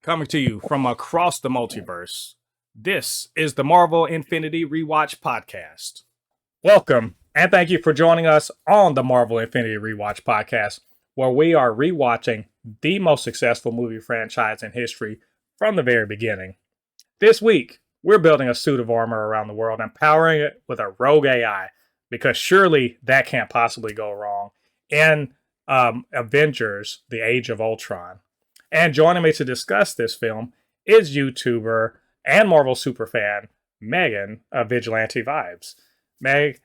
Coming to you from across the multiverse, this is the Marvel Infinity Rewatch Podcast. Welcome, and thank you for joining us on the Marvel Infinity Rewatch Podcast, where we are rewatching the most successful movie franchise in history from the very beginning. This week, we're building a suit of armor around the world and powering it with a rogue AI, because surely that can't possibly go wrong in Avengers, The Age of Ultron. And joining me to discuss this film is YouTuber and Marvel superfan Megan of Vigilante Vibes. Meg,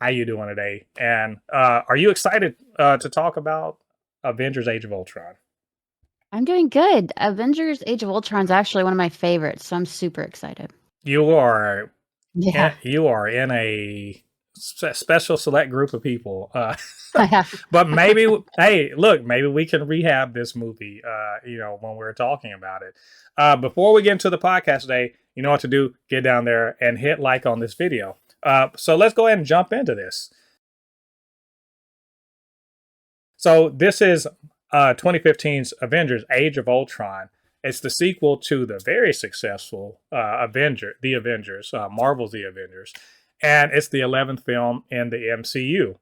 how you doing today? And are you excited to talk about Avengers: Age of Ultron? I'm doing good. Avengers: Age of Ultron is actually one of my favorites, so I'm super excited. You are Yeah, you are in a special select group of people. yeah. But maybe, hey, look, maybe we can rehab this movie, when we're talking about it. Before we get into the podcast today, you know what to do. Get down there and hit like on this video. So let's go ahead and jump into this. So this is 2015's Avengers: Age of Ultron. It's the sequel to the very successful The Avengers, Marvel's The Avengers. And it's the 11th film in the MCU,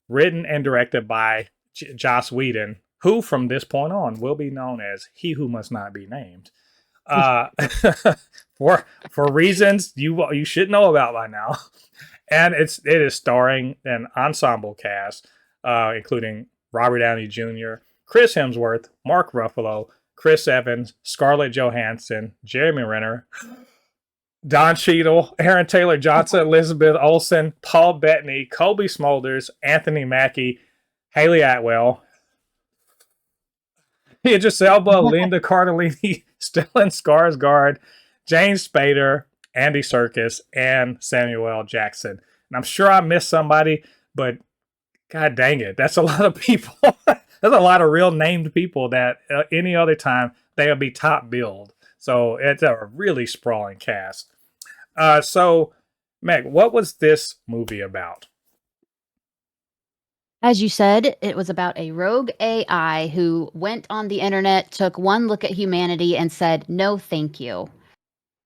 written and directed by Joss Whedon, who from this point on will be known as He Who Must Not Be Named. Uh, for reasons you should know about by now. And it is starring an ensemble cast, including Robert Downey Jr., Chris Hemsworth, Mark Ruffalo, Chris Evans, Scarlett Johansson, Jeremy Renner, Don Cheadle, Aaron Taylor Johnson, Elizabeth Olsen, Paul Bettany, Colby Smulders, Anthony Mackie, Haley Atwell, Idris Elba, Linda Cardellini, Stellan Skarsgård, James Spader, Andy Serkis, and Samuel L. Jackson. And I'm sure I missed somebody, but god dang it, that's a lot of people. There's a lot of real named people that any other time they would be top billed. So it's a really sprawling cast. So, Meg, what was this movie about? As you said, it was about a rogue AI who went on the internet, took one look at humanity, and said, "No, thank you."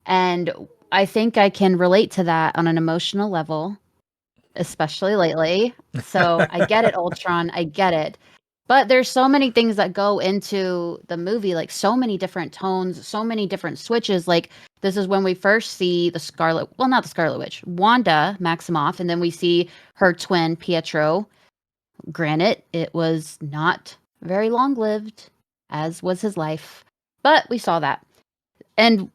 And I think I can relate to that on an emotional level, especially lately. So I get it, Ultron. I get it. But there's so many things that go into the movie, like so many different tones, so many different switches. Like this is when we first see not the Scarlet Witch, Wanda Maximoff, and then we see her twin Pietro. Granted, it was not very long lived, as was his life, but we saw that. And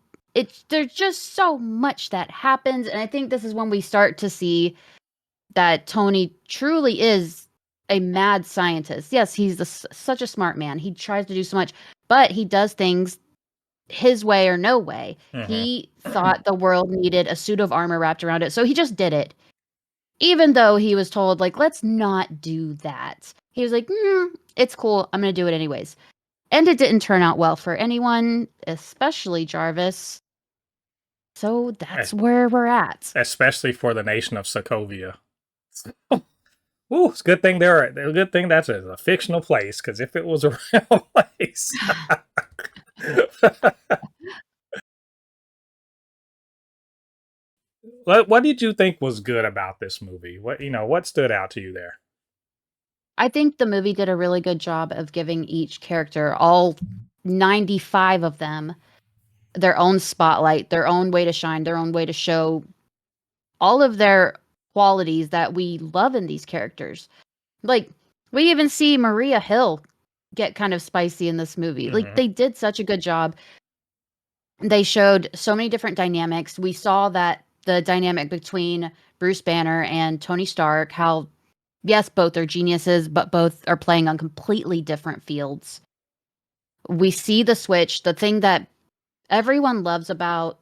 there's just so much that happens, and I think this is when we start to see that Tony truly is a mad scientist. Yes, he's such a smart man. He tries to do so much, but he does things his way or no way. Mm-hmm. He thought the world needed a suit of armor wrapped around it, so he just did it. Even though he was told, like, let's not do that. He was like, it's cool. I'm going to do it anyways. And it didn't turn out well for anyone, especially Jarvis. So that's where we're at. Especially for the nation of Sokovia. Ooh, it's a good thing that's a fictional place, because if it was a real place. What did you think was good about this movie? What stood out to you there? I think the movie did a really good job of giving each character, all 95 of them, their own spotlight, their own way to shine, their own way to show all of their qualities that we love in these characters. Like, we even see Maria Hill get kind of spicy in this movie. Mm-hmm. Like, they did such a good job. They showed so many different dynamics. We saw that the dynamic between Bruce Banner and Tony Stark, how, yes, both are geniuses, but both are playing on completely different fields. We see the switch. The thing that everyone loves about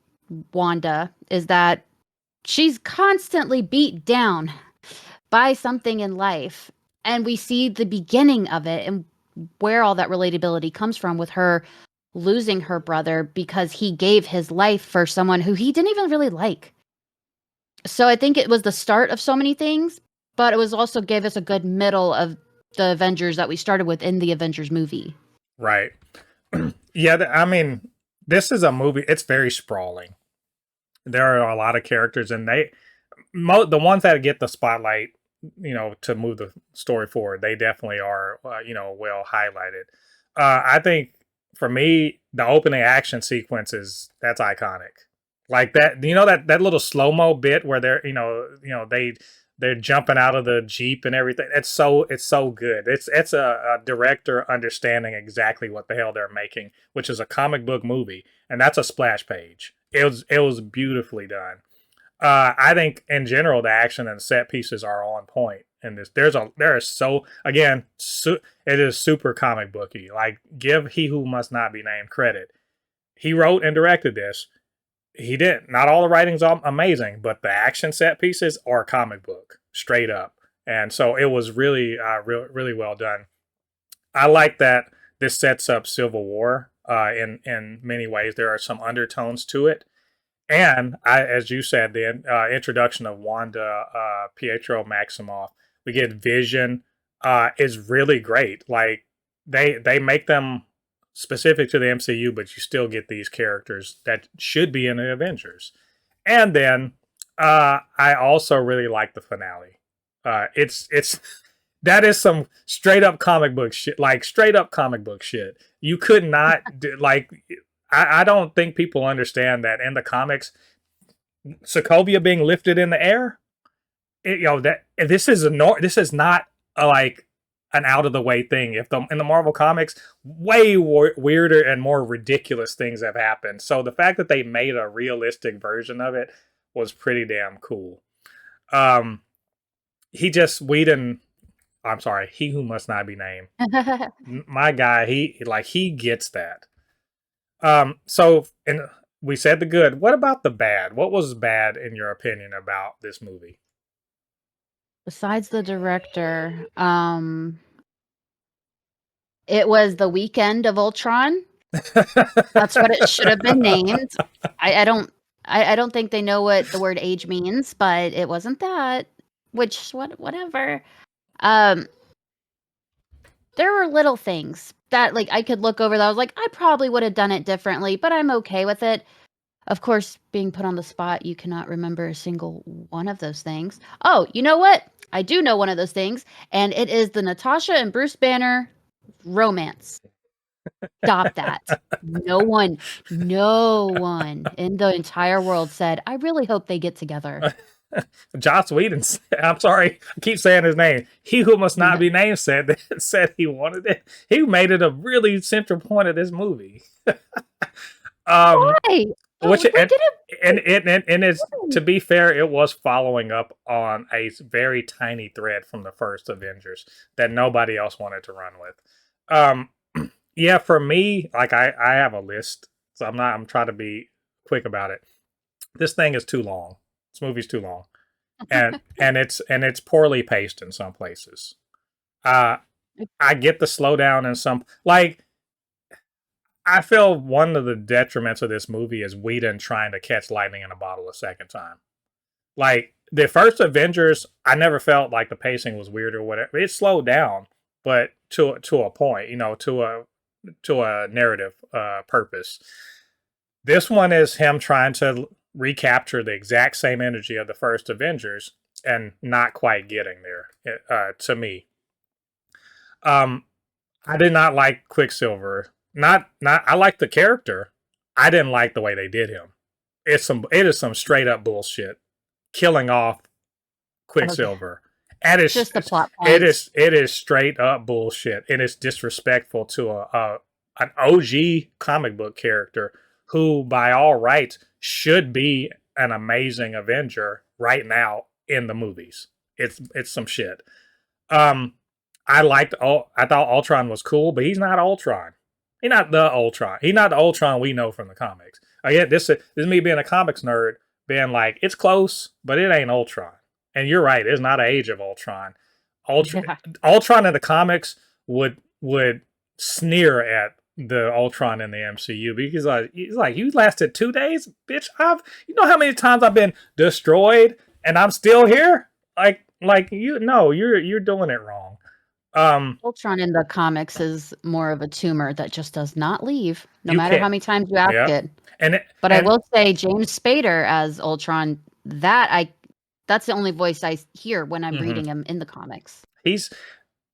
Wanda is that she's constantly beat down by something in life. And we see the beginning of it and where all that relatability comes from, with her losing her brother because he gave his life for someone who he didn't even really like. So I think it was the start of so many things, but it was also gave us a good middle of the Avengers that we started with in the Avengers movie. Right. Yeah, I mean, this is a movie. It's very sprawling. There are a lot of characters, and the ones that get the spotlight, to move the story forward, they definitely are, well highlighted. I think for me, the opening action sequences, that's iconic. Like that, that little slow mo bit where they're jumping out of the Jeep and everything. It's so good. It's a director understanding exactly what the hell they're making, which is a comic book movie, and that's a splash page. It was beautifully done. I think in general the action and set pieces are on point in this. There is so again, it is super comic booky. Like give He Who Must Not Be Named credit. He wrote and directed this. He didn't. Not all the writing's amazing, but the action set pieces are comic book straight up, and so it was really, really well done. I like that this sets up Civil War in many ways. There are some undertones to it, and as you said, the introduction of Wanda, Pietro Maximoff, we get Vision, is really great. Like they make them specific to the MCU, but you still get these characters that should be in the Avengers. And then I also really like the finale. It's that is some straight up comic book shit, like straight up comic book shit. You could not like. I don't think people understand that in the comics, Sokovia being lifted in the air. That this is not like an out of the way thing. In the Marvel comics, way weirder and more ridiculous things have happened. So the fact that they made a realistic version of it was pretty damn cool. Whedon. I'm sorry, He Who Must Not Be Named. My guy, he gets that. So, and we said the good. What about the bad? What was bad in your opinion about this movie? Besides the director, it was the weekend of Ultron. That's what it should have been named. I don't think they know what the word age means, but it wasn't that. Whatever. There were little things that like I could look over that I was like, I probably would have done it differently, but I'm okay with it. Of course, being put on the spot, you cannot remember a single one of those things. Oh, you know what? I do know one of those things, and it is the Natasha and Bruce Banner romance. Stop that. No one in the entire world said, I really hope they get together. Joss Whedon. I'm sorry, I keep saying his name. He Who Must Not Be Named said he wanted it. He made it a really central point of this movie. Why? Which and it's, to be fair, it was following up on a very tiny thread from the first Avengers that nobody else wanted to run with. Yeah, for me, like I have a list, so I'm trying to be quick about it. This thing is too long. This movie's too long, and it's poorly paced in some places. I get the slowdown in some, like I feel one of the detriments of this movie is Whedon trying to catch lightning in a bottle a second time. Like the first Avengers, I never felt like the pacing was weird or whatever. It slowed down, but to a point, to a narrative purpose. This one is him trying to recapture the exact same energy of the first Avengers and not quite getting there. To me, I did not like Quicksilver. Not I like the character. I didn't like the way they did him. It is some straight up bullshit. Killing off Quicksilver. And it's just the plot point. It is straight up bullshit. And it's disrespectful to an OG comic book character who by all rights should be an amazing Avenger right now in the movies. It's some shit. I thought Ultron was cool, but he's not Ultron. He's not the Ultron. He's not the Ultron we know from the comics. Again, this is me being a comics nerd, being like, it's close, but it ain't Ultron. And you're right, it's not an Age of Ultron. Ultron in the comics would sneer at the Ultron in the MCU because he's like, you lasted 2 days, bitch. You know how many times I've been destroyed and I'm still here? You're doing it wrong. Ultron in the comics is more of a tumor that just does not leave, no You matter can't. how many times you ask Yeah, it. and But I and will say James Spader as Ultron, that's the only voice I hear when I'm mhm. reading him in the comics. He's.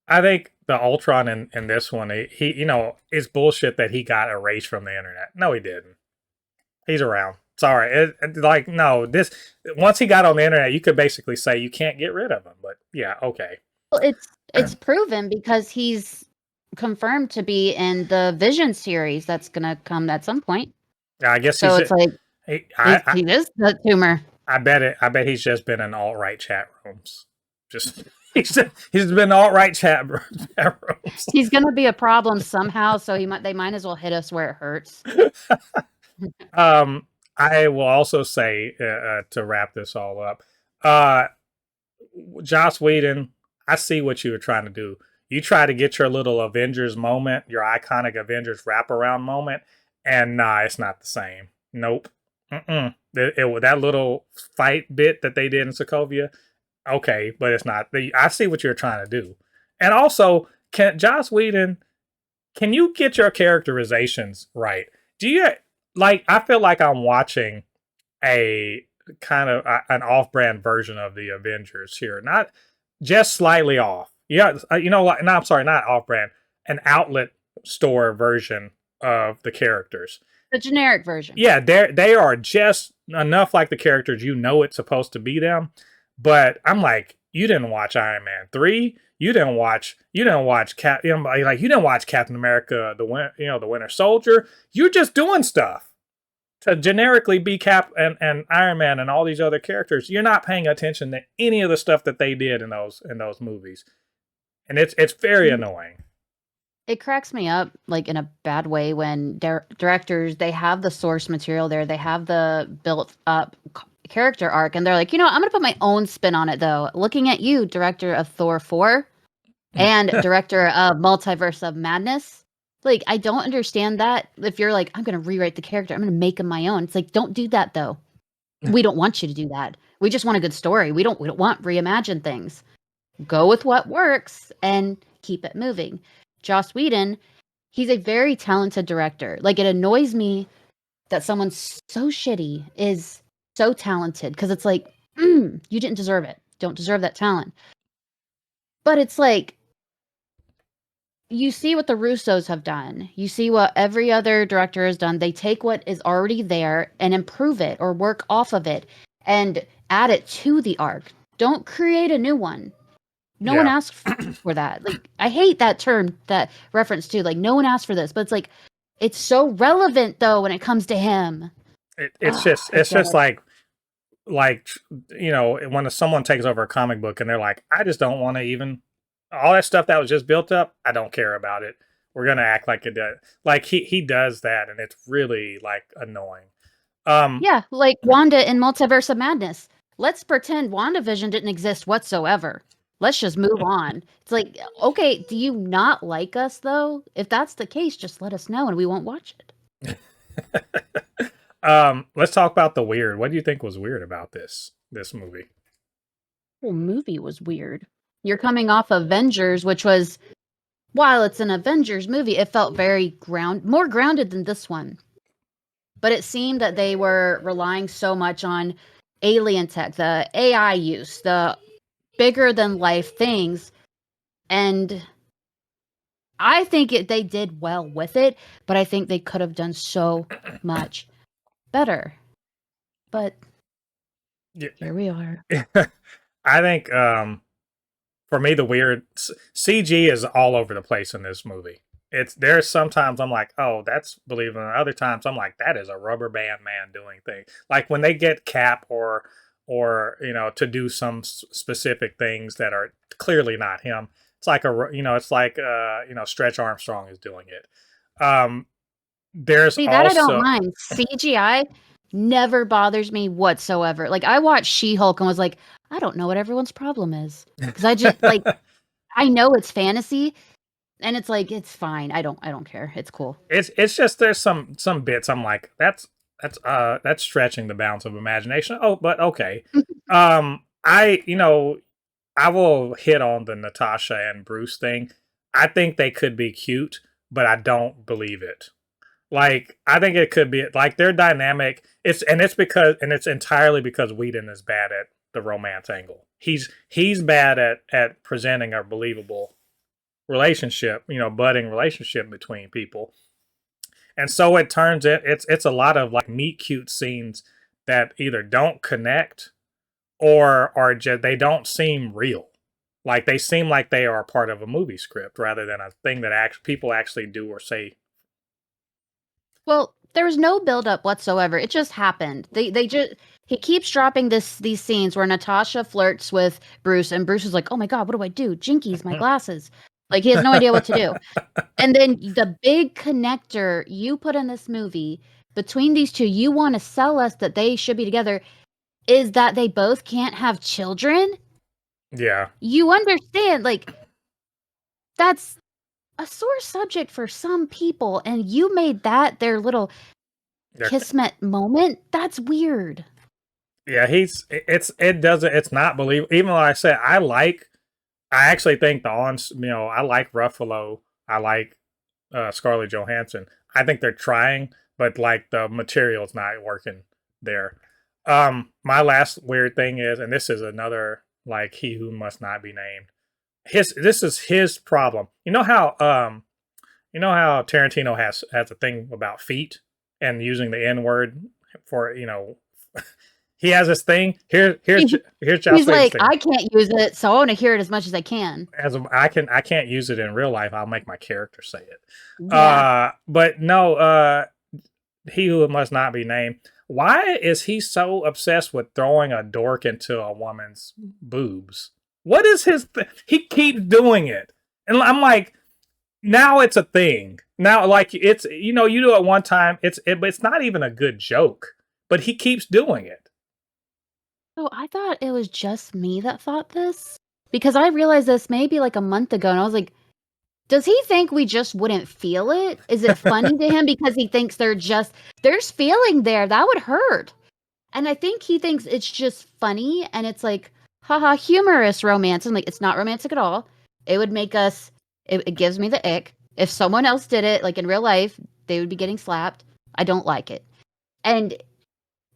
I think the Ultron in this one, he is bullshit that he got erased from the internet. No, he didn't. He's around. Sorry, like no. This once he got on the internet, you could basically say you can't get rid of him. But yeah, okay. Well, it's proven because he's confirmed to be in the Vision series that's gonna come at some point. I guess So it's like he, he is the tumor. I bet it. I bet he's just been in alt right chat rooms. Just he's been alt right chat rooms. He's gonna be a problem somehow, so they might as well hit us where it hurts. um, I will also say to wrap this all up, uh, Joss Whedon, I see what you were trying to do. You try to get your little Avengers moment, your iconic Avengers wraparound moment, and nah, it's not the same. Nope. That little fight bit that they did in Sokovia, okay, but it's not. I see what you're trying to do. And also, can Joss Whedon, can you get your characterizations right? Do you like? I feel like I'm watching a kind of an off-brand version of the Avengers here, not just slightly off. Yeah, like no, I'm sorry, not off-brand, an outlet store version of the characters. The generic version. Yeah, they are just enough like the characters it's supposed to be them. But I'm like, you didn't watch Iron Man 3. You didn't watch like you didn't watch Captain America, the Winter Soldier. You're just doing stuff to generically be Cap and Iron Man and all these other characters. You're not paying attention to any of the stuff that they did in those movies. And it's very annoying. It cracks me up, like, in a bad way when directors, they have the source material there, they have the built up character arc, and they're like, I'm gonna put my own spin on it, though. Looking at you, director of Thor 4 and director of Multiverse of Madness. Like, I don't understand that. If you're like, I'm gonna rewrite the character, I'm gonna make him my own. It's like, don't do that, though. We don't want you to do that. We just want a good story. We don't want reimagined things. Go with what works and keep it moving. Joss Whedon, he's a very talented director. Like, it annoys me that someone so shitty is so talented because it's like, you didn't deserve it. Don't deserve that talent. But it's like, you see what the Russos have done. You see what every other director has done. They take what is already there and improve it or work off of it and add it to the arc. Don't create a new one. No one asked for that. Like, I hate that term, that reference to, like, no one asked for this, but it's like, it's so relevant though when it comes to him. It's just like when someone takes over a comic book and they're like, I just don't want to even all that stuff that was just built up. I don't care about it. We're gonna act like it does. Like he does that, and it's really like annoying. Yeah, like Wanda in Multiverse of Madness. Let's pretend WandaVision didn't exist whatsoever. Let's just move on. It's like, okay, do you not like us though? If that's the case, just let us know and we won't watch it. Let's talk about the weird. What do you think was weird about this movie? The whole movie was weird. You're coming off Avengers, which was, while it's an Avengers movie, it felt very more grounded than this one. But it seemed that they were relying so much on alien tech, the AI use, the bigger than life things. And I think they did well with it, but I think they could have done so much better. But here we are. I think for me the weird CG is all over the place in this movie. There's sometimes I'm like, oh, that's believable, and other times I'm like, that is a rubber band man doing things. Like when they get Cap or to do some specific things that are clearly not him. It's like Stretch Armstrong is doing it. There's See, that also, I don't mind. CGI never bothers me whatsoever. Like, I watched She-Hulk and was like, I don't know what everyone's problem is. Because I just, like, I know it's fantasy, and it's like, it's fine. I don't care. It's cool. It's just there's some bits I'm like, that's stretching the bounds of imagination. Oh, but okay. I I will hit on the Natasha and Bruce thing. I think they could be cute, but I don't believe it. Like, I think it could be like their dynamic. It's entirely because Whedon is bad at the romance angle. He's bad at presenting a believable relationship, budding relationship between people. And so it turns it's a lot of like meet cute scenes that either don't connect or are just they don't seem real. Like they seem like they are part of a movie script rather than a thing that people actually do or say. Well, there was no build up whatsoever. It just happened. They just he keeps dropping these scenes where Natasha flirts with Bruce and Bruce is like, "Oh my god, what do I do? Jinkies, my glasses." Like he has no idea what to do. And then the big connector you put in this movie between these two, you want to sell us that they should be together, is that they both can't have children. Yeah. You understand, like, that's a sore subject for some people, and you made that their little kismet moment. That's weird. Yeah, it's not believable. Even though I said I actually think I like Ruffalo, I like Scarlett Johansson. I think they're trying, but like the material's not working there. My last weird thing is, and this is another like he who must not be named. This is his problem. You know how Tarantino has a thing about feet and using the N word for he has this thing. Here's Joss He's Whedon's like, thing. I can't use it, so I want to hear it as much as I can. I can't use it in real life. I'll make my character say it. Yeah. But no, he who must not be named. Why is he so obsessed with throwing a dork into a woman's boobs? What is he keeps doing it, and I'm like, now it's a thing. Now, like it's you do it one time, but it's not even a good joke. But he keeps doing it. So I thought it was just me that thought this because I realized this maybe like a month ago, and I was like, does he think we just wouldn't feel it? Is it funny to him because he thinks there's feeling there that would hurt? And I think he thinks it's just funny and it's like, haha, humorous romance. And like, it's not romantic at all. It would make us, it gives me the ick. If someone else did it, like in real life, they would be getting slapped. I don't like it. And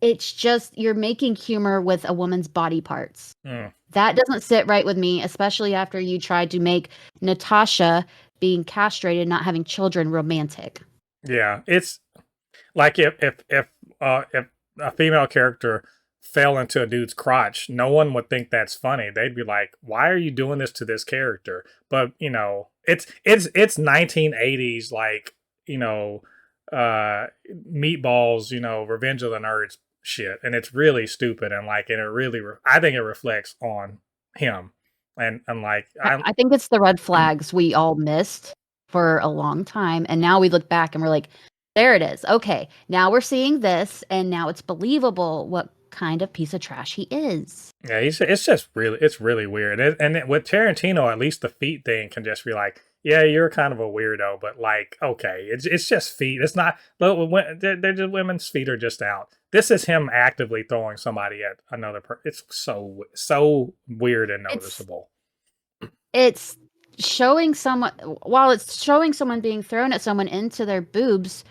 it's just, you're making humor with a woman's body parts. Mm. That doesn't sit right with me, especially after you tried to make Natasha being castrated, not having children, romantic. Yeah, it's like if a female character fell into a dude's crotch, no one would think that's funny. They'd be like, "Why are you doing this to this character?" But it's 1980s like meatballs, Revenge of the Nerds shit, and it's really stupid and like and it really I think it reflects on him and like I think it's the red flags we all missed for a long time. And now we look back and we're like, there it is. Okay, now we're seeing this, and now it's believable what kind of piece of trash he is. Yeah, it's really weird. With Tarantino, at least the feet thing can just be like, yeah, you're kind of a weirdo, but like, okay, it's just feet. It's not. They're just women's feet are just out. This is him actively throwing somebody at another person. It's so weird and noticeable. It's showing someone while it's showing someone being thrown at someone into their boobs.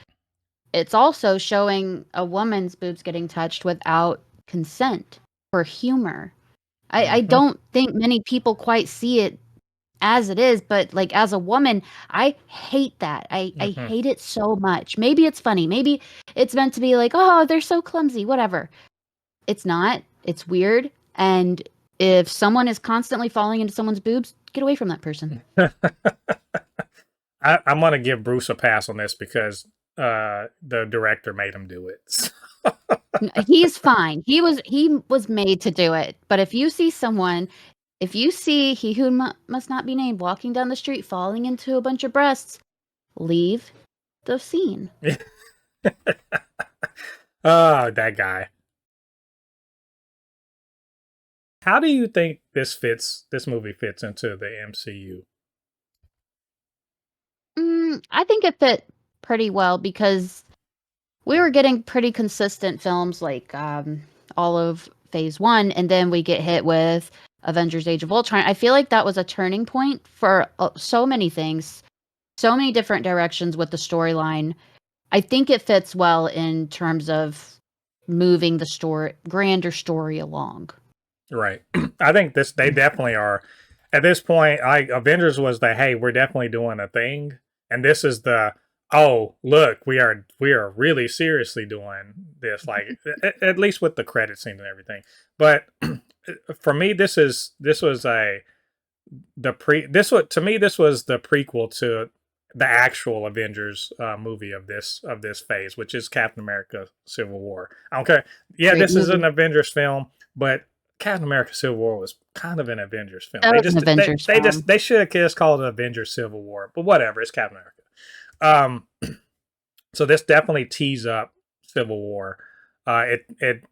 It's also showing a woman's boobs getting touched without consent for humor. I don't think many people quite see it as it is, but like as a woman, I hate that. I hate it so much. Maybe it's funny. Maybe it's meant to be like, oh, they're so clumsy, whatever. It's not. It's weird. And if someone is constantly falling into someone's boobs, get away from that person. I'm gonna give Bruce a pass on this because the director made him do it. He's fine. He was made to do it. But if you see he who must not be named walking down the street falling into a bunch of breasts, leave the scene. Oh, that guy. How do you think this movie fits into the MCU? I think it fit pretty well because we were getting pretty consistent films like all of phase 1, and then we get hit with Avengers Age of Ultron. I feel like that was a turning point for so many things, so many different directions with the storyline. I think it fits well in terms of moving the grander story along. Right. I think they definitely are. At this point, Avengers was the hey, we're definitely doing a thing, and this is the oh look, we are really seriously doing this. Like at least with the credit scene and everything. But for me, this was a the pre this was to me this was the prequel to the actual Avengers movie of this phase, which is Captain America: Civil War. I don't care. Yeah, Great this is movie. an Avengers film, but Captain America: Civil War was kind of an Avengers film. That was an Avengers film. They should have just called it Avengers: Civil War, but whatever. It's Captain America. So this definitely tees up Civil War. It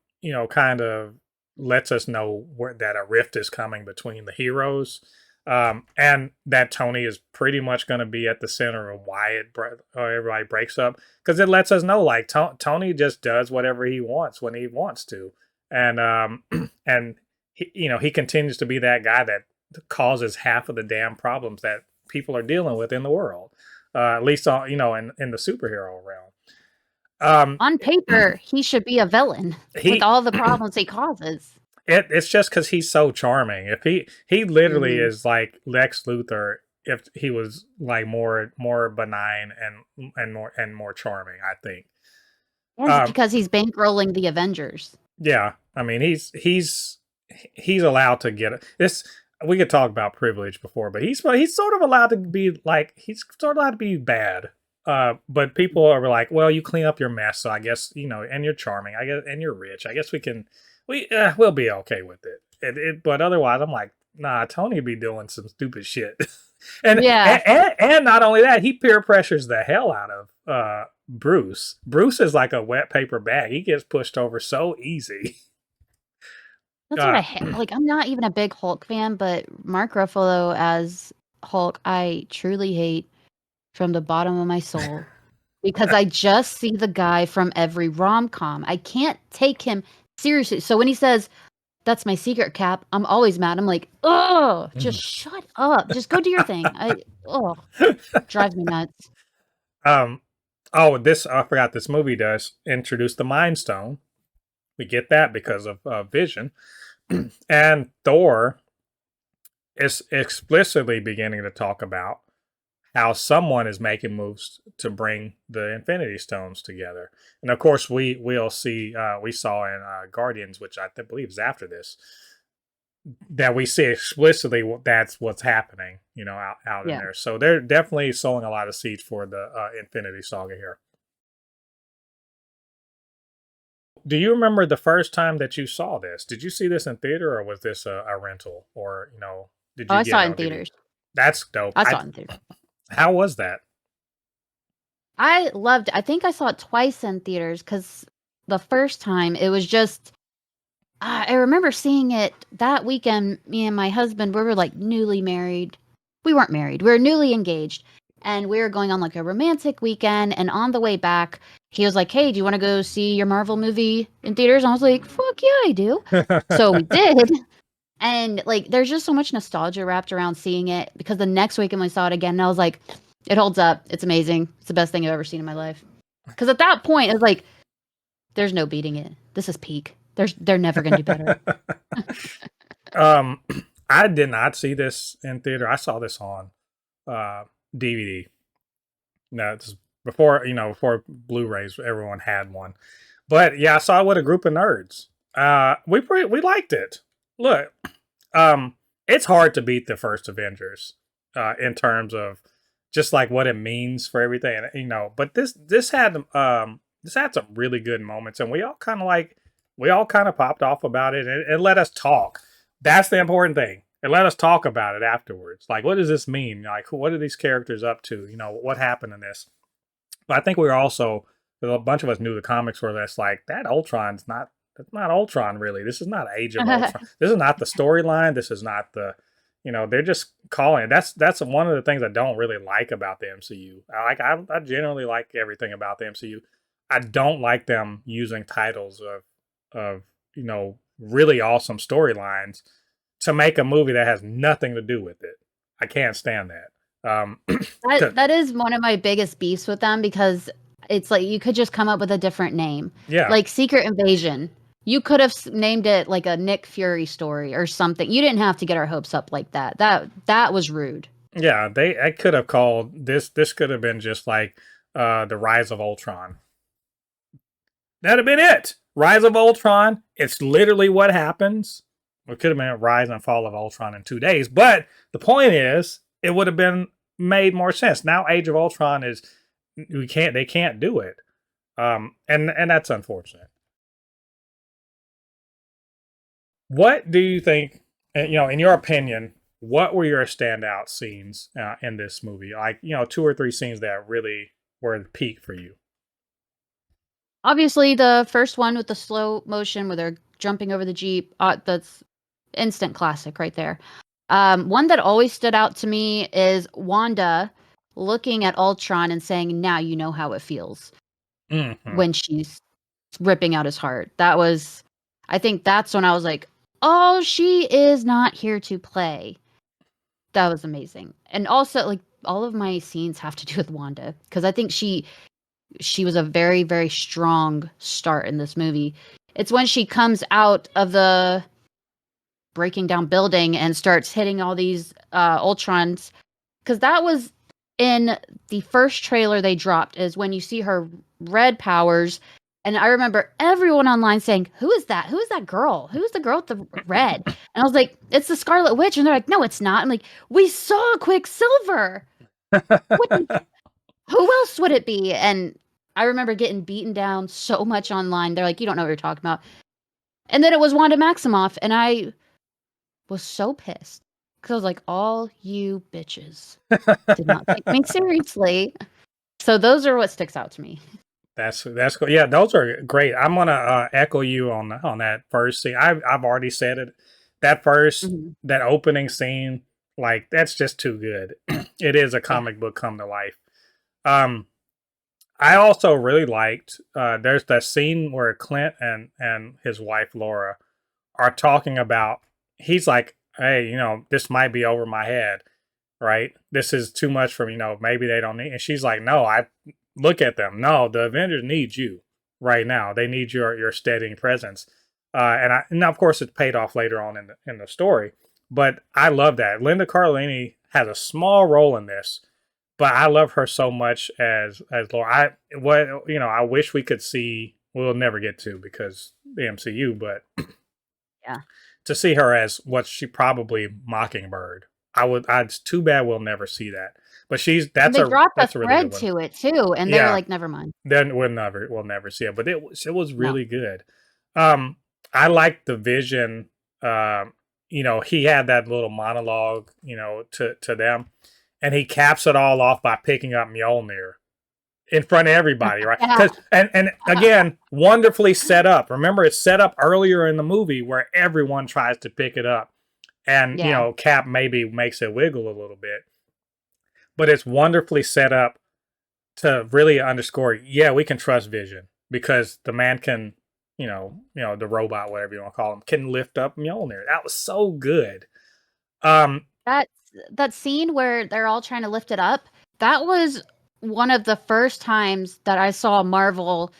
kind of lets us know that a rift is coming between the heroes, and that Tony is pretty much going to be at the center of why everybody breaks up, because it lets us know like Tony just does whatever he wants when he wants to, and and he continues to be that guy that causes half of the damn problems that people are dealing with in the world, at least in the superhero realm. On paper, he should be a villain with He all the problems he causes. it's just because he's so charming. If he literally Mhm. is like Lex Luthor if he was like more benign and more charming, I think. Yes, Um, because he's bankrolling the Avengers. yeah, I mean he's allowed to get it. This we could talk about privilege before, but he's sort of allowed to be like he's sort of allowed to be bad. But people are like, well, you clean up your mess, so I guess and you're charming, I guess, and you're rich. I guess we'll be okay with it. But otherwise, I'm like, nah, Tony be doing some stupid shit, and, Yeah, and not only that, he peer pressures the hell out of Bruce. Bruce is like a wet paper bag. He gets pushed over so easy. that's what Uh, I like. I'm not even a big Hulk fan, but Mark Ruffalo as Hulk, I truly hate from the bottom of my soul because I just see the guy from every rom com. I can't take him seriously. So when he says, "That's my secret, Cap," I'm always mad. I'm like, "Oh, just shut up. Just go do your thing." Drives me nuts. um, oh, this I forgot. This movie does introduce the Mind Stone. We get that because of Vision, and Thor is explicitly beginning to talk about how someone is making moves to bring the Infinity Stones together. And of course, we'll see. We saw in Guardians, which I believe is after this, that we see explicitly that's what's happening. Out in Yeah. there. So they're definitely sowing a lot of seeds for the Infinity Saga here. Do you remember the first time that you saw this? Did you see this in theater, or was this a rental, or did Oh, you I get saw it it in on DVD? theaters. That's dope. I saw it in theaters. How was that? I loved it. I think I saw it twice in theaters because the first time it was just I remember seeing it that weekend. Me and my husband, we were like newly married. We weren't married. We were newly engaged, and we were going on like a romantic weekend. And on the way back, he was like, "Hey, do you want to go see your Marvel movie in theaters?" And I was like, "Fuck yeah, I do." So we did. And like, there's just so much nostalgia wrapped around seeing it because the next weekend we saw it again, and I was like, "It holds up. It's amazing. It's the best thing I've ever seen in my life." Because at that point, it was like, "There's no beating it. This is peak. They're never gonna do better." um, I did not see this in theater. I saw this on uh, DVD. No, it's before Blu-rays, everyone had one. But yeah, I saw it with a group of nerds. We liked it. Look, it's hard to beat the first Avengers in terms of just like what it means for everything, But this had some really good moments, and we all kind of popped off about it, and it let us talk. That's the important thing. It let us talk about it afterwards. Like, what does this mean? Like, what are these characters up to? What happened in this? But I think we were also a bunch of us knew the comics were less like that. Ultron's not. That's not Ultron, really. This is not Age of Ultron. This is not the storyline. This is not they're just calling it. That's one of the things I don't really like about the MCU. I generally like everything about the MCU. I don't like them using titles of really awesome storylines to make a movie that has nothing to do with it. I can't stand that. That is one of my biggest beefs with them because it's like you could just come up with a different name. Yeah, Like Secret Invasion. You could have named it like a Nick Fury story or something. You didn't have to get our hopes up like that. That was rude. yeah. I could have called this. This could have been just like the Rise of Ultron. That'd have been it. Rise of Ultron. It's literally what happens. It could have been Rise and Fall of Ultron in 2 days. But the point is, it would have been made more sense. Now Age of Ultron is they can't do it. And that's unfortunate. What do you think, in your opinion, what were your standout scenes in this movie? Like, 2 or 3 scenes that really were the peak for you. Obviously, the first one with the slow motion where they're jumping over the Jeep, that's instant classic right there. One that always stood out to me is Wanda looking at Ultron and saying, "Now you know how it feels," Mm-hmm. when she's ripping out his heart. I think that's when I was like, "Oh, she is not here to play." That was amazing. And also, like, all of my scenes have to do with Wanda because I think she was a very, very strong start in this movie. It's when she comes out of the breaking down building and starts hitting all these Ultrons, because that was in the first trailer they dropped, is when you see her red powers. And I remember everyone online saying, "Who is that? Who is that girl? Who's the girl with the red?" And I was like, "It's the Scarlet Witch." And they're like, "No, it's not." I'm like, "We saw Quicksilver. What? Who else would it be?" And I remember getting beaten down so much online. They're like, "You don't know what you're talking about." And then it was Wanda Maximoff, and I was so pissed because I was like, "All you bitches did not take me seriously." So those are what sticks out to me. That's cool. Yeah, those are great. I'm gonna echo you on that first scene. I've already said it. That first Mhm. that opening scene, like that's just too good. It is a Yeah. comic book come to life. Um, I also really liked. There's that scene where Clint and his wife Laura are talking about. He's like, "Hey, this might be over my head, right? This is too much for me. Maybe they don't need." And she's like, "No, I look at them. No, the Avengers need you right now. They need your steadying presence." And of course it's paid off later on in the story. But I love that Linda Cardellini has a small role in this, but I love her so much as Laura. I wish we could see. We'll never get to because the MCU, but Yeah. to see her as what she probably Mockingbird. It's too bad we'll never see that. But And they dropped a that's a really good thread one. to it too, and they were Yeah, like, "Never mind." then we'll never see it. But it was No. really good. Um, I liked the Vision. He had that little monologue. To them, and he caps it all off by picking up Mjolnir in front of everybody, right? Yeah. Because and again, wonderfully set up. Remember, it's set up earlier in the movie where everyone tries to pick it up, and Yeah. Cap maybe makes it wiggle a little bit, but it's wonderfully set up to really underscore. Yeah, we can trust Vision because the man can, the robot, whatever you want to call him, can lift up Mjolnir. That was so good. Um, That that scene where they're all trying to lift it up, that was one of the first times that I saw Marvel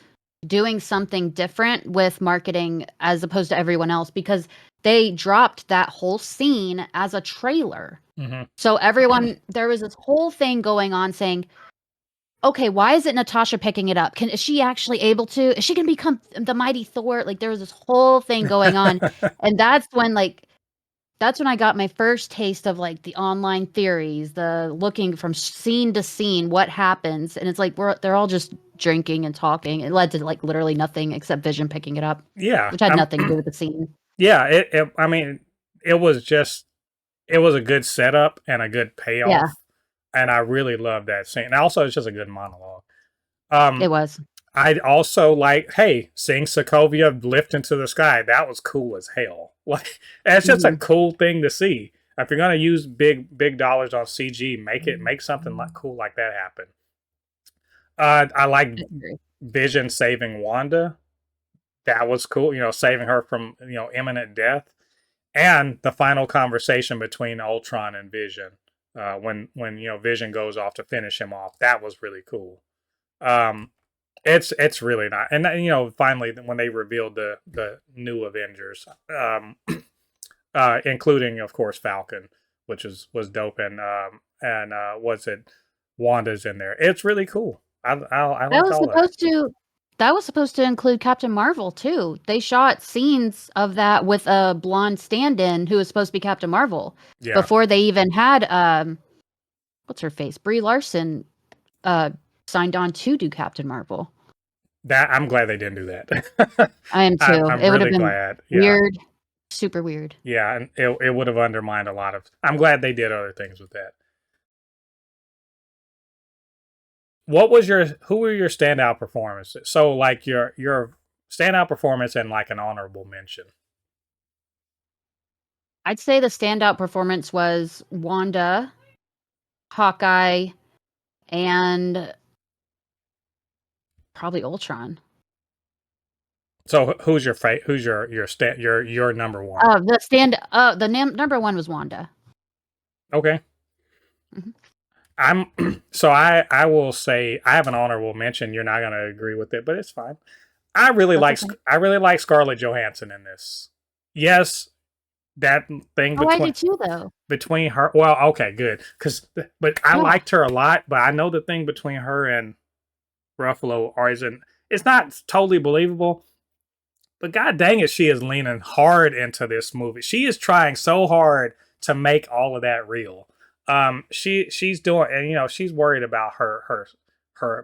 doing something different with marketing as opposed to everyone else, because they dropped that whole scene as a trailer. mhm. So everyone, there was this whole thing going on saying, "Okay, why is it Natasha picking it up? Is she actually able to? Is she gonna become the mighty Thor?" Like there was this whole thing going on, and that's when I got my first taste of like the online theories, the looking from scene to scene, what happens, and it's like they're all just drinking and talking. It led to like literally nothing except Vision picking it up, Yeah, which had nothing to do with the scene. yeah. I mean, it was just it was a good setup and a good Yeah, payoff, and I really loved that scene. And also, it's just a good monologue. it Um, was. I'd also like, hey, seeing Sokovia lift into the sky. That was cool as hell. Like, it's just a Mhm. cool thing to see. If you're gonna use big dollars on CG, make something like cool like that happen. I like I agree. Vision saving Wanda. That was cool. Saving her from imminent death. and the final conversation between Ultron and Vision, when Vision goes off to finish him off. That was really cool. Um, it's really not, and finally when they revealed the new Avengers, including of course Falcon, which was dope, and was it Wanda's in there? It's really cool. I That liked was all that. supposed to that was supposed to include Captain Marvel too. They shot scenes of that with a blonde stand-in who was supposed to be Captain Marvel Yeah, before they even had what's her face? Brie Larson uh signed on to do Captain Marvel. that I'm glad they didn't do that. I am too. I'm It would have really been glad. Yeah, weird, super weird. yeah, and it would have undermined a lot of. I'm glad they did other things with that. Who were your standout performances? So like your standout performance and like an honorable mention. I'd say the standout performance was Wanda, Hawkeye, and probably Ultron. So who's your number one? Number one was Wanda. Okay. Mhm. I'm so I will say I have an honorable mention. You're not gonna agree with it, but it's fine. That's okay. I really like Scarlett Johansson in this. Yes, that thing Oh, I do too, though. between her. Well, okay, good. But I Yeah, liked her a lot. But I know the thing between her and Ruffalo isn't. It's not totally believable. But god dang it, she is leaning hard into this movie. She is trying so hard to make all of that real. She's doing, and she's worried about her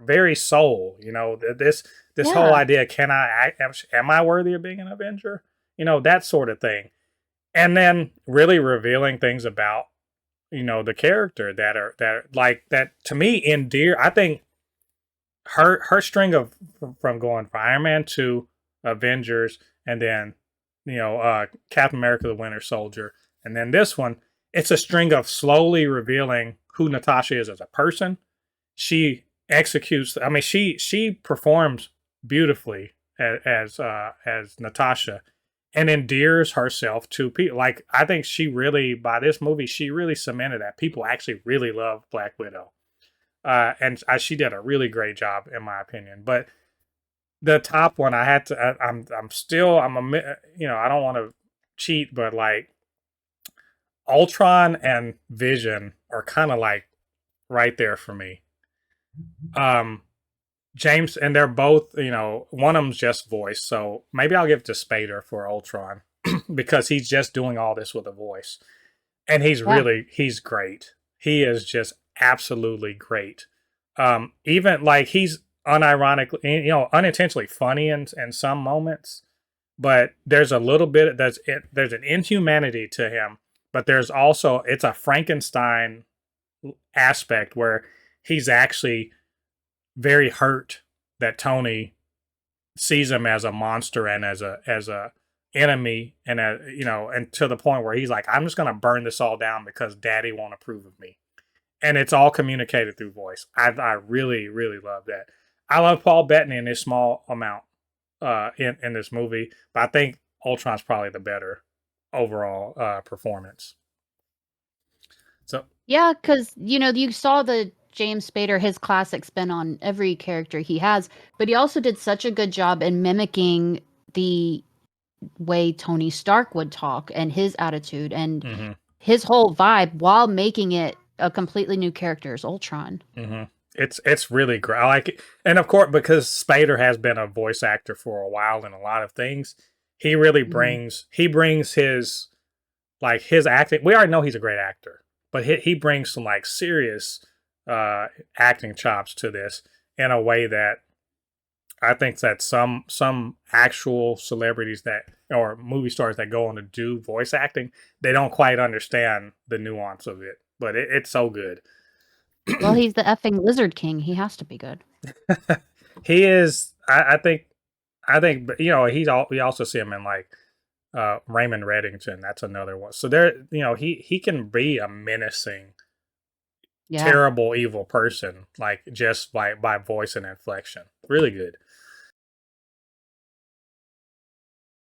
very soul. This whole yeah, idea: am I worthy of being an Avenger? That sort of thing. And then really revealing things about the character that like that to me endear. I think her string of from going from Iron Man to Avengers, and then Captain America: The Winter Soldier, and then this one. It's a string of slowly revealing who Natasha is as a person. She executes. I mean, she performs beautifully as Natasha, and endears herself to people. Like I think she really by this movie she really cemented that people actually really love Black Widow, and she did a really great job in my opinion. But the top one I had to. I'm still I'm a I don't want to cheat, but like Ultron and Vision are kind of like right there for me. Um, James, and they're both, one of them's just voice. So maybe I'll give it to Spader for Ultron because he's just doing all this with a voice. And yeah. he's great. He is just absolutely great. Even like he's unironically, unintentionally funny in some moments, but there's a little bit, there's an inhumanity to him, but there's also, it's a Frankenstein aspect where he's actually very hurt that Tony sees him as a monster and as a enemy, and and to the point where he's like, I'm just gonna burn this all down because Daddy won't approve of me, and it's all communicated through voice. I really really love that. I love Paul Bettany in his small amount in this movie, but I think Ultron's probably the better overall performance. So Yeah, because you saw the James Spader, his classic spin on every character he has, but he also did such a good job in mimicking the way Tony Stark would talk and his attitude and mhm. his whole vibe while making it a completely new character as Ultron. It's really great. I like it, and of course, because Spader has been a voice actor for a while in a lot of things, he really Mhm. brings his acting. We already know he's a great actor, but he brings some like serious acting chops to this in a way that I think that some actual celebrities that or movie stars that go on to do voice acting, they don't quite understand the nuance of it. But it's so good. Well, he's the effing Lizard King. He has to be good. He is. I think, but we also see him in like Raymond Reddington. That's another one. So there, he can be a menacing, Yeah. terrible, evil person, like just by voice and inflection. Really good.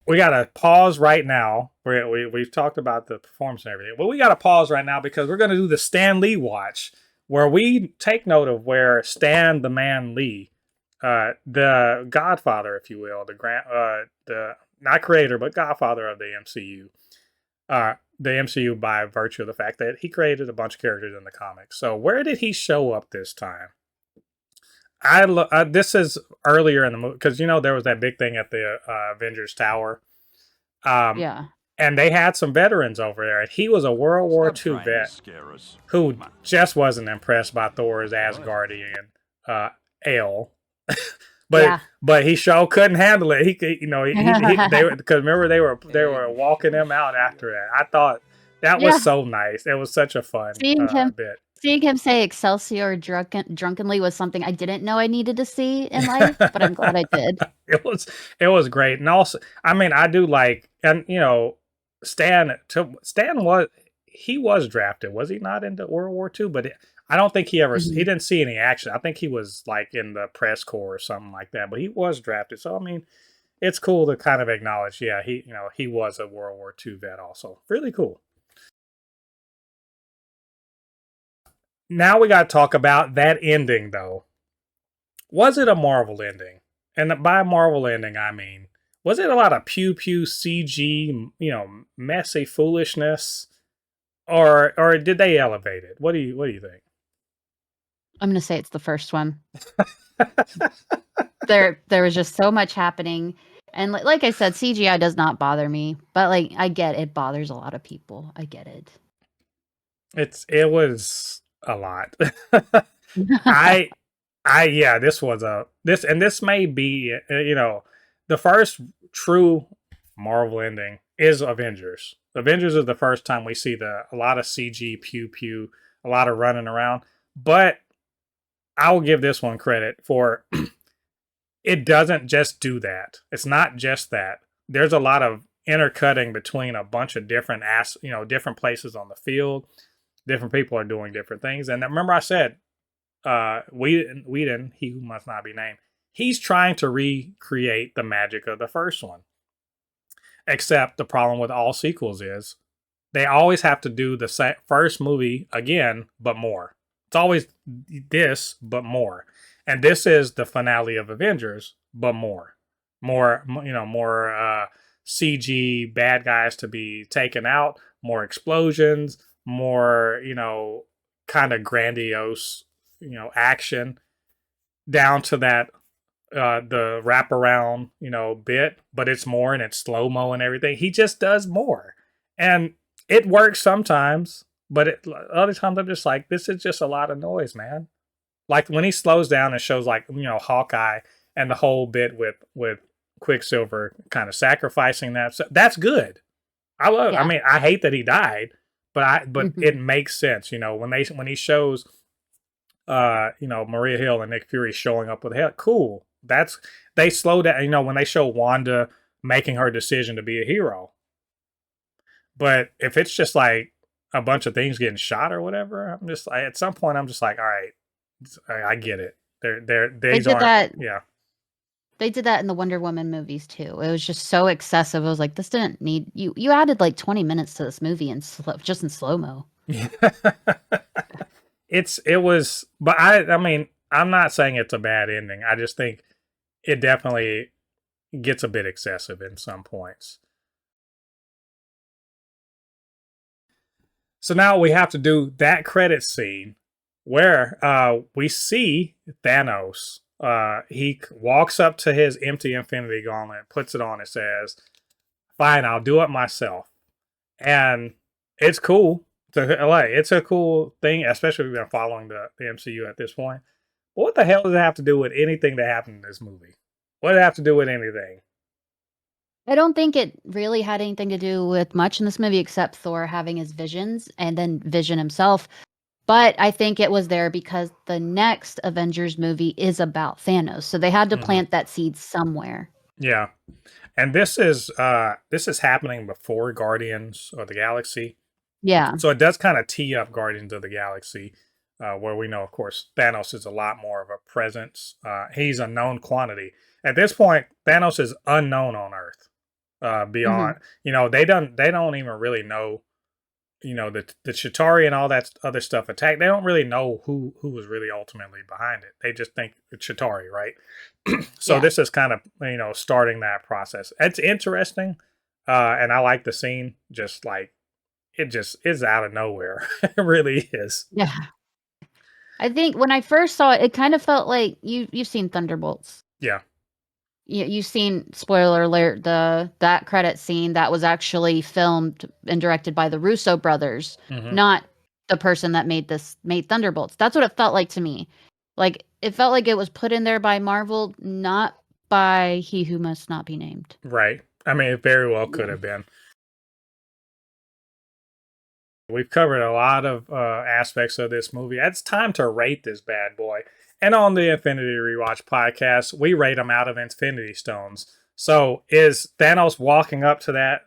we got to pause right now. We've talked about the performance and everything, but we got to pause right now because we're going to do the Stan Lee watch, where we take note of where Stan the Man Lee, the Godfather, if you will, the not creator but Godfather of the MCU, the MCU by virtue of the fact that he created a bunch of characters in the comics. So where did he show up this time? This is earlier in the movie because there was that big thing at the Avengers Tower, um, Yeah. and they had some veterans over there. And he was a World War II vet who just wasn't impressed by Thor's Asgardian ale, but Yeah. he sure couldn't handle it. They were, because remember they were walking him out after that. I thought that was Yeah. so nice. It was such a fun bit. Seeing him say Excelsior drunkenly was something I didn't know I needed to see in life, but I'm glad I did. It was great. And also, I mean, I do like, and Stan was drafted, was he not, into World War II? But I don't think he Mhm. didn't see any action. I think he was like in the press corps or something like that, but he was drafted. So I mean, it's cool to kind of acknowledge, yeah, he was a World War II vet also. Really cool. Now we got to talk about that ending, though. Was it a Marvel ending? And by Marvel ending, I mean, was it a lot of pew pew CG, messy foolishness, or did they elevate it? What do you think? I'm gonna say it's the first one. There was just so much happening, and like I said, CGI does not bother me, but like I get it bothers a lot of people. I get it. It was a lot. I yeah, this may be the first true Marvel ending is Avengers. Avengers is the first time we see a lot of CG pew pew, a lot of running around. But I will give this one credit for it doesn't just do that. It's not just that. There's a lot of intercutting between a bunch of different places on the field. Different people are doing different things. And remember I said Whedon, he who must not be named, he's trying to recreate the magic of the first one. Except the problem with all sequels is they always have to do the first movie again, but more. It's always this, but more. And this is the finale of Avengers, but more. More CG bad guys to be taken out, more explosions, more, kind of grandiose, action, down to that the wraparound, bit, but it's more and it's slow mo and everything. He just does more, and it works sometimes. But other times I'm just like, this is just a lot of noise, man. Like when he slows down and shows like Hawkeye and the whole bit with Quicksilver kind of sacrificing that. So that's good. I love. I Yeah. mean, I hate that he died, but Mhm. it makes sense. When he shows Maria Hill and Nick Fury showing up with hell. Cool. They slow down, when they show Wanda making her decision to be a hero. But if it's just like a bunch of things getting shot or whatever, I'm just like, at some point I'm just like, all right, I get it. They These did aren't, that. yeah. They did that in the Wonder Woman movies too. It was just so excessive. I was like, this didn't need you. You added like 20 minutes to this movie in just in slow mo. It was, but I mean, I'm not saying it's a bad ending. I just think it definitely gets a bit excessive in some points. So now we have to do that credit scene where we see Thanos. He walks up to his empty Infinity Gauntlet, puts it on, and says, "Fine, I'll do it myself." And it's cool. It's a cool thing, especially if you've been following the MCU at this point. But what the hell does it have to do with anything that happened in this movie? What does it have to do with anything? I don't think it really had anything to do with much in this movie except Thor having his visions and then Vision himself. But I think it was there because the next Avengers movie is about Thanos. So they had to Mm-hmm. plant that seed somewhere. Yeah, and this is happening before Guardians of the Galaxy. Yeah. So it does kind of tee up Guardians of the Galaxy, where we know, of course, Thanos is a lot more of a presence. He's a known quantity. At this point, Thanos is unknown on Earth. Hmm. beyond, they don't even really know, the Chitauri and all that other stuff attack. They don't really know who was really ultimately behind it. They just think it's Chitauri, right? So Yeah. this is kind of, starting that process. It's interesting, and I like the scene. Just like it just is out of nowhere. It really is. Yeah. I think when I first saw it, it kind of felt like you've seen Thunderbolts. Yeah. You've seen, spoiler alert, the that credit scene that was actually filmed and directed by the Russo brothers, Hmm. not the person that made Thunderbolts. That's what it felt like to me. Like it felt like it was put in there by Marvel, not by He Who Must Not Be Named. Right. I mean, it very well could Yeah. have been. We've covered a lot of aspects of this movie. It's time to rate this bad boy. And on the Infinity Rewatch podcast, we rate them out of Infinity Stones. So is Thanos walking up to that,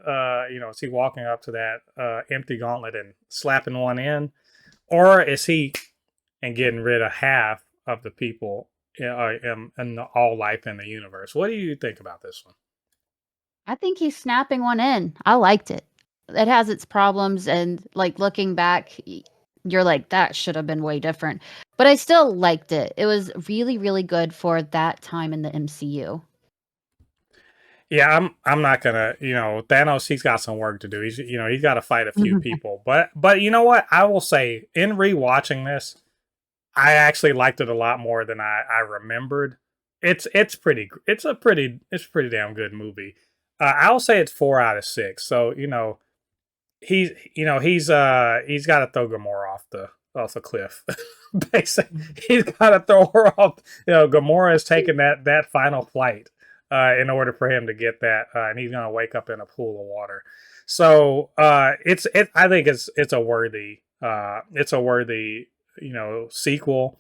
is he walking up to that empty gauntlet and slapping one in? Or is he and getting rid of half of the people in all life in the universe? What do you think about this one? I think he's snapping one in. I liked it. It has its problems, and like looking back, you're like, that should have been way different. But I still liked it. It was really, really good for that time in the MCU. Yeah, I'm not gonna, Thanos. He's got some work to do. He's got to fight a few people. But you know what? I will say, in rewatching this, I actually liked it a lot more than I remembered. It's a pretty damn good movie. I'll say it's 4 out of 6. So he's got to throw Gamora off the cliff. Basically, he's got to throw her off. Gamora is taking that final flight in order for him to get that, and he's gonna wake up in a pool of water. So I think it's a worthy sequel.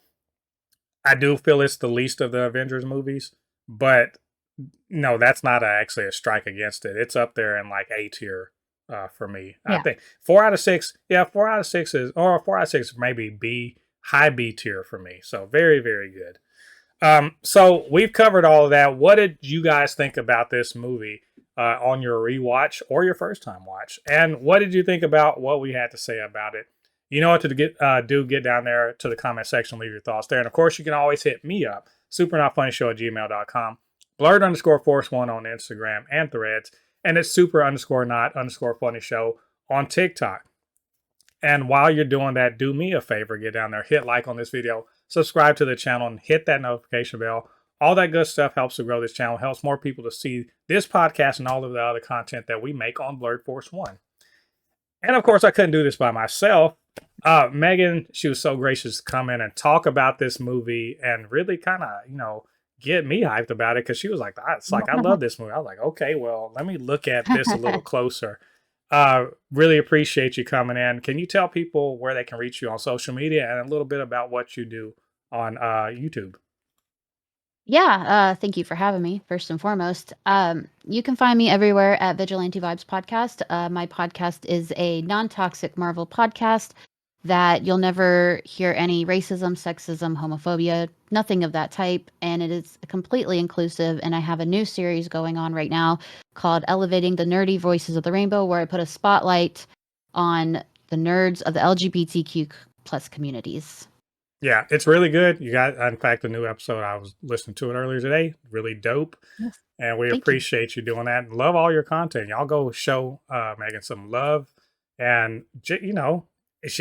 I do feel it's the least of the Avengers movies, but no, that's not actually a strike against it. It's up there in like A tier for me. I Yeah. think 4 out of 6. Yeah, 4 out of 6 or 4 out of 6 maybe B, high B tier for me. So very, very good. So we've covered all of that. What did you guys think about this movie on your rewatch or your first time watch? And what did you think about what we had to say about it? You know what to get down there to the comment section, leave your thoughts there. And of course, you can always hit me up, supernotfunnyshow@gmail.com, blurred_force1 on Instagram and Threads, and it's super_not_funny show on TikTok. And while you're doing that, do me a favor, get down there, hit like on this video, subscribe to the channel, and hit that notification bell. All that good stuff helps to grow this channel, helps more people to see this podcast and all of the other content that we make on Blurred Force One. And of course, I couldn't do this by myself. Megan, she was so gracious to come in and talk about this movie and really kind of, get me hyped about it because she was like, it's like, I love this movie. I was like, okay, well, let me look at this a little closer. Really appreciate you coming in. Can you tell people where they can reach you on social media and a little bit about what you do on YouTube? Yeah, thank you for having me, first and foremost. You can find me everywhere at Vigilante Vibes Podcast. My podcast is a non-toxic Marvel podcast that you'll never hear any racism, sexism, homophobia, nothing of that type, and it is completely inclusive. And I have a new series going on right now called Elevating the Nerdy Voices of the Rainbow, where I put a spotlight on the nerds of the LGBTQ plus communities. Yeah, it's really good. You got, in fact, a new episode. I was listening to it earlier today. Really dope. Yes. And we Thank you. appreciate you doing that. Love all your content. Y'all go show Megan some love. And,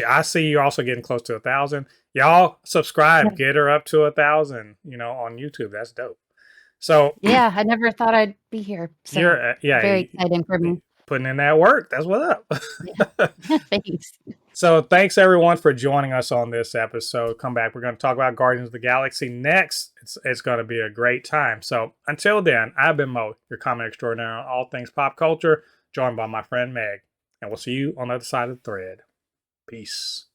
I see you also getting close to 1,000. Y'all subscribe, get her up to 1,000, on YouTube. That's dope. So Yeah, I never thought I'd be here. So very exciting for me. putting in that work. That's what up. Yeah. Thanks. So thanks everyone for joining us on this episode. Come back. We're going to talk about Guardians of the Galaxy next. It's going to be a great time. So until then, I've been Mo, your comment extraordinaire on all things pop culture, joined by my friend Meg. And we'll see you on the other side of the thread. Peace.